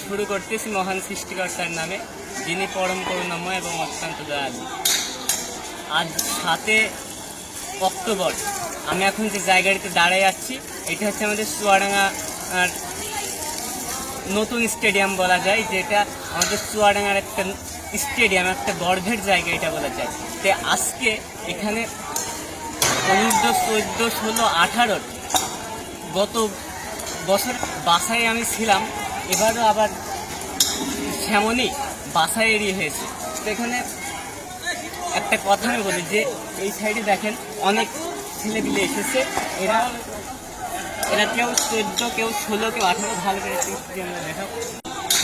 শুরু করতেছি মহান সৃষ্টিকর্তার নামে, যিনি পরম করুণাময় এবং অত্যন্ত দয়ালু। আজ 7 অক্টোবর আমি এখন যে জায়গাটিতে দাঁড়িয়ে আছি, এটা হচ্ছে আমাদের চুয়াডাঙ্গা নতুন স্টেডিয়াম বলা যায়, যেটা আমাদের চুয়াডাঙ্গার একটা স্টেডিয়াম, একটা গর্বের জায়গা এটা বলা যায়। তো আজকে এখানে 19, 14, 16, 18 গত বছর বাসায় আমি ছিলাম, এবারও আবার সেমনই বাসায়েরই হয়েছে। তো এখানে একটা কথা আমি বলি যে এই সাইডে দেখেন অনেক ছেলেপিলে এসেছে, এরা কেউ 14, কেউ 16, কেউ 18, ভালো করে দেখাও।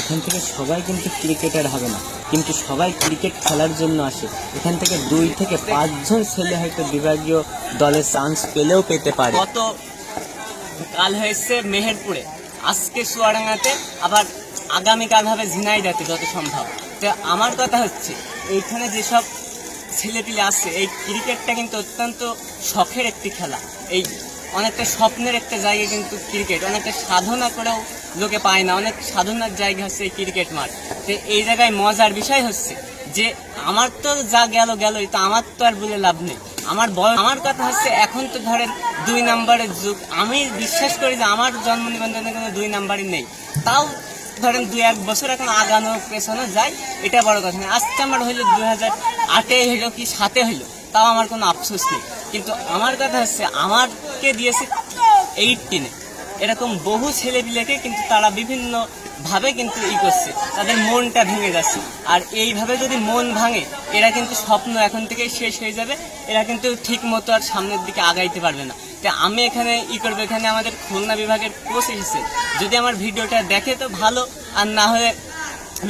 এখান থেকে সবাই কিন্তু ক্রিকেটার হবে না, কিন্তু সবাই ক্রিকেট খেলার জন্য আসে। এখান থেকে 2 থেকে 5 জন ছেলে হয়তো বিভাগীয় দলের চান্স পেলেও পেতে পারে। গত কাল হয়েছে মেহেরপুরে, আজকে চুয়াডাঙ্গাতে, আবার আগামীকাল হবে ঝিনাইদহে যত সম্ভব। তো আমার কথা হচ্ছে এইখানে যেসব ছেলেপিলে আসছে, এই ক্রিকেটটা কিন্তু অত্যন্ত শখের একটি খেলা, এই অনেকটা স্বপ্নের একটা জায়গা কিন্তু ক্রিকেট, অনেকটা সাধনা করেও লোকে পায় না, অনেক সাধনার জায়গা হচ্ছে এই ক্রিকেট মাঠ। তো এই জায়গায় মজার বিষয় হচ্ছে যে আমার তো যা গেলই, তো আমার তো আর বলে লাভ নেই। আমার কথা হচ্ছে এখন তো ধরেন 2 নাম্বারের যুগ, আমি বিশ্বাস করি যে আমার জন্ম নিবন্ধনে কোনো 2 নাম্বারই নেই, তাও ধরেন 2-1 বছর এখন আগানো পেছানো যায়, এটা বড় কথা না। আজকে আমার হইলো 2008-এ হইলো কি 7-এ হইলো, তাও আমার কোনো আফসোস নেই। কিন্তু আমার কথা হচ্ছে আমাকে দিয়েছে 18-এ, এরকম বহু ছেলেপিলেকে কিন্তু তারা বিভিন্ন ভাবে কিন্তু করছে, তাদের মনটা ভেঙে যাচ্ছে। আর এইভাবে যদি মন ভাঙে, এরা কিন্তু স্বপ্ন এখন থেকেই শেষ হয়ে যাবে, এরা কিন্তু ঠিক মতো আর সামনের দিকে আগাইতে পারবে না। তো আমি এখানে করবো, এখানে আমাদের খুলনা বিভাগের কোচ এসেছে, যদি আমার ভিডিওটা দেখে তো ভালো, আর না হলে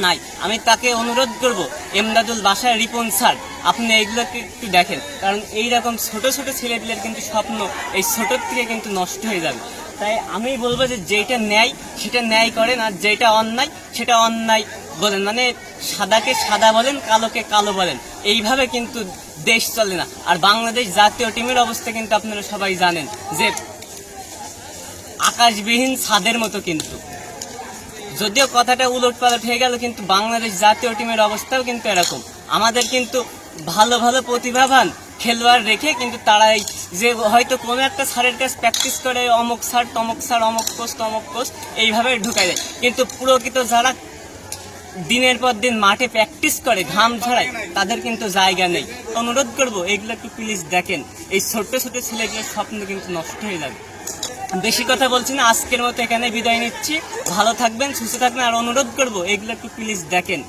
নাই। আমি তাকে অনুরোধ করব, এমদাদুল বাসায় রিপন স্যার, আপনি এইগুলোকে একটু দেখেন, কারণ এইরকম ছোট ছোট ছেলেপিলের কিন্তু স্বপ্ন এই ছোটোর থেকে কিন্তু নষ্ট হয়ে যাবে। তাই আমি বলবো যে যেটা ন্যায় সেটা ন্যায় করেন, আর যেটা অন্যায় সেটা অন্যায় বলেন, মানে সাদাকে সাদা বলেন, কালোকে কালো বলেন। এইভাবে কিন্তু দেশ চলে না। আর বাংলাদেশ জাতীয় টিমের অবস্থা কিন্তু আপনারা সবাই জানেন যে আকাশবিহীন ছাদের মতো, কিন্তু যদিও কথাটা উলটপালট হয়ে গেল, কিন্তু বাংলাদেশ জাতীয় টিমের অবস্থাও কিন্তু এরকম। আমাদের কিন্তু ভালো ভালো প্রতিভাবান খেলোয়াড় রেখে কিন্তু তারাই যে হয়তো কোনো একটা স্যারের কাছে প্র্যাকটিস করে, অমুক স্যার তমুক স্যার, অমুক কোচ তমুক কোচ, এইভাবে ঢুকাই দেয়। কিন্তু প্রকৃত যারা দিনের পর দিন মাঠে প্র্যাকটিস করে, ঘাম ঝরায়, তাদের কিন্তু জায়গা নেই। অনুরোধ করবো এগুলো একটু প্লিজ দেখেন, এই ছোট্ট ছোট ছেলেগুলোর স্বপ্ন কিন্তু নষ্ট হয়ে যাবে। বেশি কথা বলছি না, আজকের মতো এখানে বিদায় নিচ্ছি। ভালো থাকবেন, সুস্থ থাকবেন, আর অনুরোধ করবো এগুলো একটু প্লিজ দেখেন।